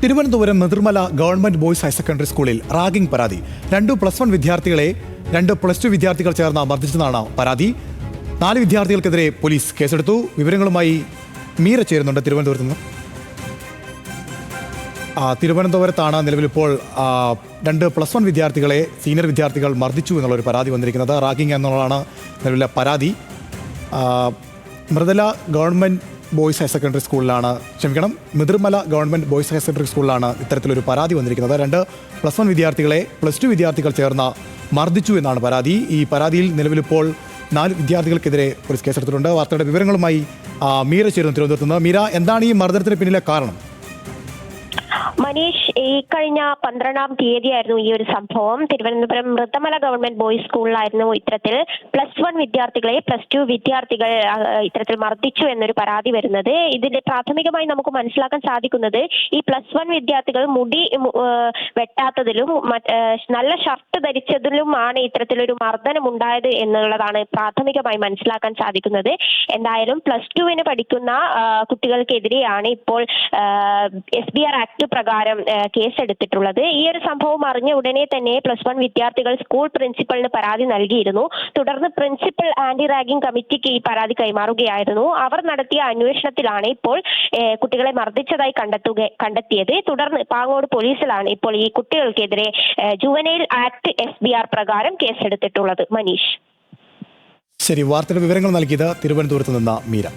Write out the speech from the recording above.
Thiruvananthapuram Nethirmala government boys higher secondary സ്കൂളിൽ ragging പരാതി. 2+1 വിദ്യാർത്ഥികളെ 2+2 വിദ്യാർത്ഥികൾ ചേർന്ന് മർദ്ദിച്ചെന്നാണ് പരാതി. 4 വിദ്യാർത്ഥികൾക്കെതിരെ പോലീസ് കേസെടുത്തു. വിവരങ്ങളുമായി മീര ചേരുന്നുണ്ട് തിരുവനന്തപുരത്ത് നിന്ന്. തിരുവനന്തപുരത്താണ് നിലവിലിപ്പോൾ 2+1 വിദ്യാർത്ഥികളെ സീനിയർ വിദ്യാർത്ഥികൾ മർദ്ദിച്ചു എന്നുള്ളൊരു പരാതി വന്നിരിക്കുന്നത്. റാഗിംഗ് എന്നുള്ളതാണ് നിലവിലെ പരാതി. മൃദല ഗവൺമെന്റ് ബോയ്സ് ഹയർ സെക്കൻഡറി സ്കൂളിലാണ് നെതിർമല ഗവൺമെന്റ് ബോയ്സ് ഹയർ സെക്കൻഡറി സ്കൂളിലാണ് ഇത്തരത്തിലൊരു പരാതി വന്നിരിക്കുന്നത്. 2+1 വിദ്യാർത്ഥികളെ +2 വിദ്യാർത്ഥികൾ ചേർന്ന് മർദ്ദിച്ചു എന്നാണ് പരാതി. ഈ പരാതിയിൽ നിലവിലിപ്പോൾ 4 വിദ്യാർത്ഥികൾക്കെതിരെ പോലീസ് കേസെടുത്തിട്ടുണ്ട്. വാർത്തയുടെ വിവരങ്ങളുമായി മീര ചേരുന്നു തിരുവനന്തപുരത്ത് നിന്ന്. മീര, എന്താണ് ഈ മർദ്ദനത്തിന് പിന്നിലെ കാരണം? മനീഷ്, ഈ കഴിഞ്ഞ 12-ാം തീയതിയായിരുന്നു ഈ ഒരു സംഭവം. തിരുവനന്തപുരം മൃതമല ഗവൺമെന്റ് ബോയ്സ് സ്കൂളിലായിരുന്നു ഇത്തരത്തിൽ +1 വിദ്യാർത്ഥികളെ +2 വിദ്യാർത്ഥികൾ ഇത്തരത്തിൽ മർദ്ദിച്ചു എന്നൊരു പരാതി വരുന്നത്. ഇതിന്റെ പ്രാഥമികമായി നമുക്ക് മനസ്സിലാക്കാൻ സാധിക്കുന്നത് ഈ +1 വിദ്യാർത്ഥികൾ മുടി വെട്ടാത്തതിലും നല്ല ഷർട്ട് ധരിച്ചതിലുമാണ് ഇത്തരത്തിലൊരു മർദ്ദനം ഉണ്ടായത് എന്നുള്ളതാണ് പ്രാഥമികമായി മനസ്സിലാക്കാൻ സാധിക്കുന്നത്. എന്തായാലും +2-ന് പഠിക്കുന്ന കുട്ടികൾക്കെതിരെയാണ് ഇപ്പോൾ SBR ആക്ട് പ്രകാരം കേസെടുത്തിട്ടുള്ളത്. ഈ ഒരു സംഭവം അറിഞ്ഞ ഉടനെ തന്നെ +1 വിദ്യാർത്ഥികൾ സ്കൂൾ പ്രിൻസിപ്പലിന് പരാതി നൽകിയിരുന്നു. തുടർന്ന് പ്രിൻസിപ്പൽ ആന്റി റാഗിംഗ് കമ്മിറ്റിക്ക് ഈ പരാതി കൈമാറുകയായിരുന്നു. അവർ നടത്തിയ അന്വേഷണത്തിലാണ് ഇപ്പോൾ കുട്ടികളെ മർദ്ദിച്ചതായി കണ്ടെത്തിയത്. തുടർന്ന് പാങ്ങോട് പോലീസിലാണ് ഇപ്പോൾ ഈ കുട്ടികൾക്കെതിരെ ജുവനൈൽ ആക്ട് SBR പ്രകാരം കേസെടുത്തിട്ടുള്ളത്. മനീഷ്, ശരി, വാർത്തയുടെ വിവരങ്ങൾ നൽകിയത് തിരുവനന്തപുരത്ത് നിന്ന് മീര.